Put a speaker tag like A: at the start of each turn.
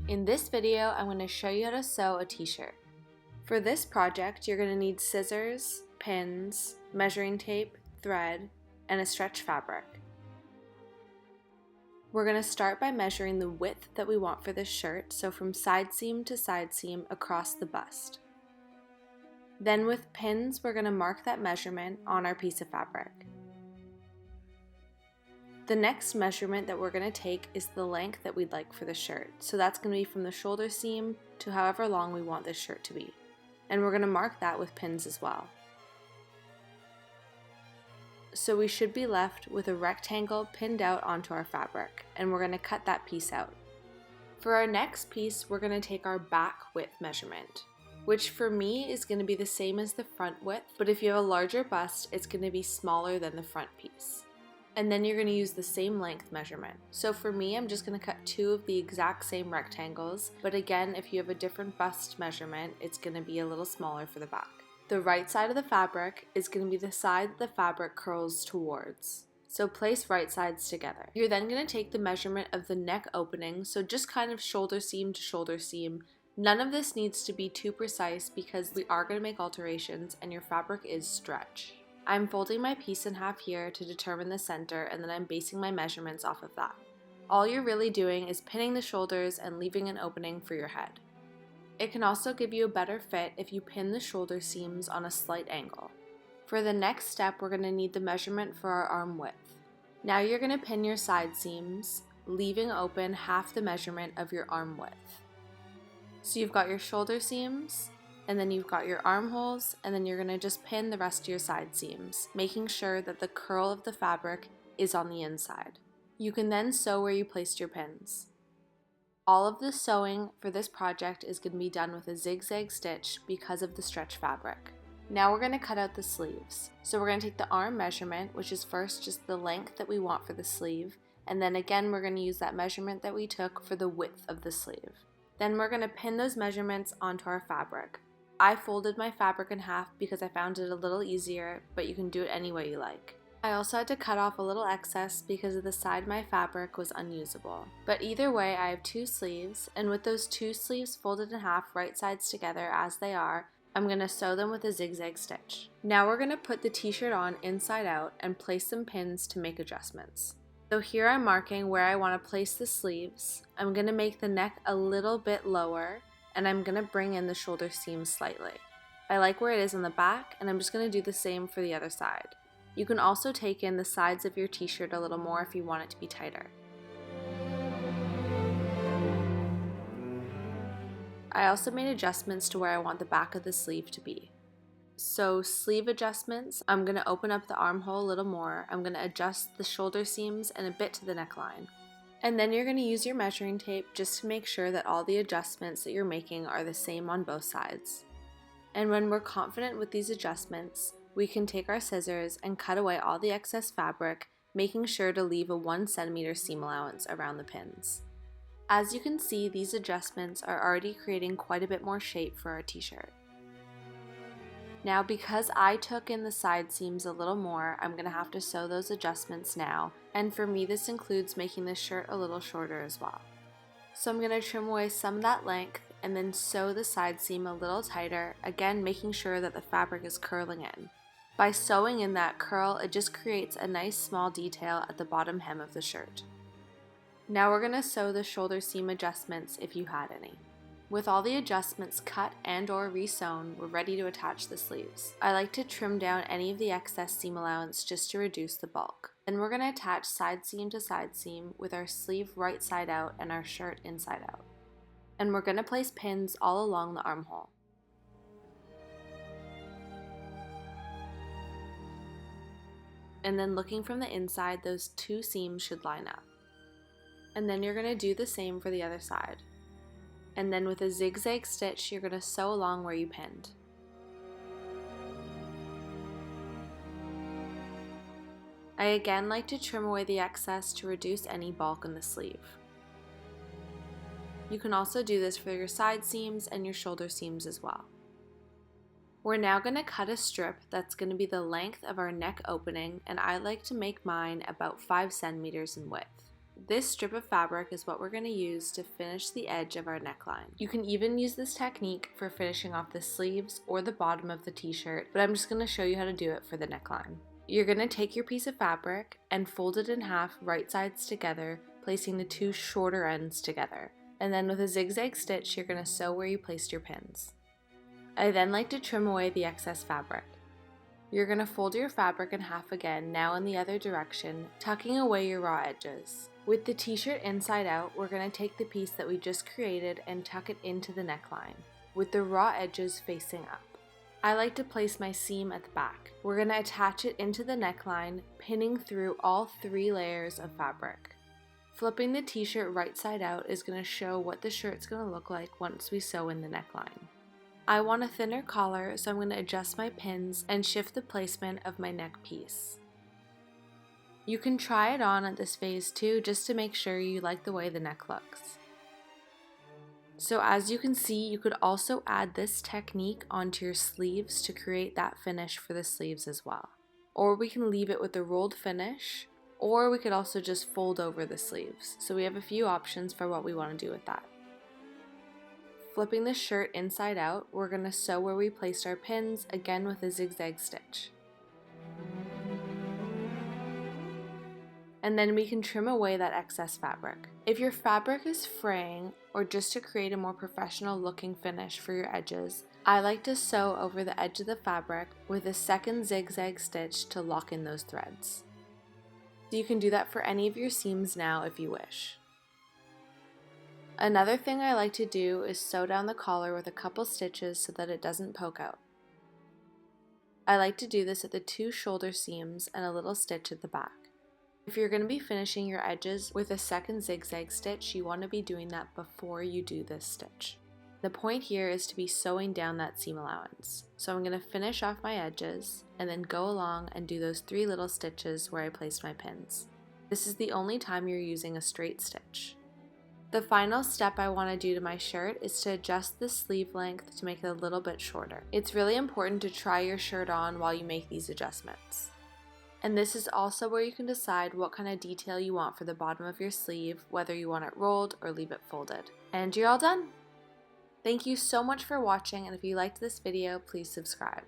A: In this video, I'm going to show you how to sew a t-shirt. For this project, you're going to need scissors, pins, measuring tape, thread, and a stretch fabric. We're going to start by measuring the width that we want for this shirt, so from side seam to side seam across the bust. Then with pins, we're going to mark that measurement on our piece of fabric. The next measurement that we're going to take is the length that we'd like for the shirt. So that's going to be from the shoulder seam to however long we want this shirt to be. And we're going to mark that with pins as well. So we should be left with a rectangle pinned out onto our fabric, and we're going to cut that piece out. For our next piece, we're going to take our back width measurement, which for me is going to be the same as the front width, but if you have a larger bust, it's going to be smaller than the front piece. And then you're going to use the same length measurement. So for me, I'm just going to cut two of the exact same rectangles, but again, if you have a different bust measurement, it's going to be a little smaller for the back. The right side of the fabric is going to be the side that the fabric curls towards. So place right sides together. You're then going to take the measurement of the neck opening, so just kind of shoulder seam to shoulder seam. None of this needs to be too precise because we are going to make alterations and your fabric is stretch. I'm folding my piece in half here to determine the center, and then I'm basing my measurements off of that. All you're really doing is pinning the shoulders and leaving an opening for your head. It can also give you a better fit if you pin the shoulder seams on a slight angle. For the next step, we're going to need the measurement for our arm width. Now you're going to pin your side seams, leaving open half the measurement of your arm width. So you've got your shoulder seams, and then you've got your armholes, and then you're going to just pin the rest of your side seams, making sure that the curl of the fabric is on the inside. You can then sew where you placed your pins. All of the sewing for this project is going to be done with a zigzag stitch because of the stretch fabric. Now we're going to cut out the sleeves. So we're going to take the arm measurement, which is first just the length that we want for the sleeve, and then again we're going to use that measurement that we took for the width of the sleeve. Then we're going to pin those measurements onto our fabric. I folded my fabric in half because I found it a little easier, but you can do it any way you like. I also had to cut off a little excess because of the side my fabric was unusable. But either way, I have two sleeves, and with those two sleeves folded in half right sides together as they are, I'm going to sew them with a zigzag stitch. Now we're going to put the t-shirt on inside out and place some pins to make adjustments. So here I'm marking where I want to place the sleeves. I'm going to make the neck a little bit lower, and I'm going to bring in the shoulder seam slightly. I like where it is on the back, and I'm just going to do the same for the other side. You can also take in the sides of your t-shirt a little more if you want it to be tighter. I also made adjustments to where I want the back of the sleeve to be. So sleeve adjustments, I'm going to open up the armhole a little more, I'm going to adjust the shoulder seams and a bit to the neckline. And then you're going to use your measuring tape just to make sure that all the adjustments that you're making are the same on both sides. And when we're confident with these adjustments, we can take our scissors and cut away all the excess fabric, making sure to leave a 1 centimeter seam allowance around the pins. As you can see, these adjustments are already creating quite a bit more shape for our t-shirt. Now because I took in the side seams a little more, I'm going to have to sew those adjustments now, and for me this includes making this shirt a little shorter as well. So I'm going to trim away some of that length and then sew the side seam a little tighter, again making sure that the fabric is curling in. By sewing in that curl, it just creates a nice small detail at the bottom hem of the shirt. Now we're going to sew the shoulder seam adjustments if you had any. With all the adjustments cut and or re-sewn, we're ready to attach the sleeves. I like to trim down any of the excess seam allowance just to reduce the bulk. Then we're going to attach side seam to side seam with our sleeve right side out and our shirt inside out. And we're going to place pins all along the armhole. And then looking from the inside, those two seams should line up. And then you're going to do the same for the other side. And then with a zigzag stitch, you're going to sew along where you pinned. I again like to trim away the excess to reduce any bulk in the sleeve. You can also do this for your side seams and your shoulder seams as well. We're now going to cut a strip that's going to be the length of our neck opening, and I like to make mine about 5 centimeters in width. This strip of fabric is what we're going to use to finish the edge of our neckline. You can even use this technique for finishing off the sleeves or the bottom of the t-shirt, but I'm just going to show you how to do it for the neckline. You're going to take your piece of fabric and fold it in half right sides together, placing the two shorter ends together. And then with a zigzag stitch, you're going to sew where you placed your pins. I then like to trim away the excess fabric. You're going to fold your fabric in half again, now in the other direction, tucking away your raw edges. With the t-shirt inside out, we're going to take the piece that we just created and tuck it into the neckline, with the raw edges facing up. I like to place my seam at the back. We're going to attach it into the neckline, pinning through all 3 layers of fabric. Flipping the t-shirt right side out is going to show what the shirt's going to look like once we sew in the neckline. I want a thinner collar, so I'm going to adjust my pins and shift the placement of my neck piece. You can try it on at this phase too, just to make sure you like the way the neck looks. So as you can see, you could also add this technique onto your sleeves to create that finish for the sleeves as well. Or we can leave it with a rolled finish, or we could also just fold over the sleeves. So we have a few options for what we want to do with that. Flipping the shirt inside out, we're going to sew where we placed our pins, again with a zigzag stitch. And then we can trim away that excess fabric. If your fabric is fraying, or just to create a more professional looking finish for your edges, I like to sew over the edge of the fabric with a second zigzag stitch to lock in those threads. So you can do that for any of your seams now if you wish. Another thing I like to do is sew down the collar with a couple stitches so that it doesn't poke out. I like to do this at the 2 shoulder seams and a little stitch at the back. If you're going to be finishing your edges with a second zigzag stitch, you want to be doing that before you do this stitch. The point here is to be sewing down that seam allowance. So I'm going to finish off my edges and then go along and do those 3 little stitches where I placed my pins. This is the only time you're using a straight stitch. The final step I want to do to my shirt is to adjust the sleeve length to make it a little bit shorter. It's really important to try your shirt on while you make these adjustments. And this is also where you can decide what kind of detail you want for the bottom of your sleeve, whether you want it rolled or leave it folded. And you're all done! Thank you so much for watching, and if you liked this video, please subscribe.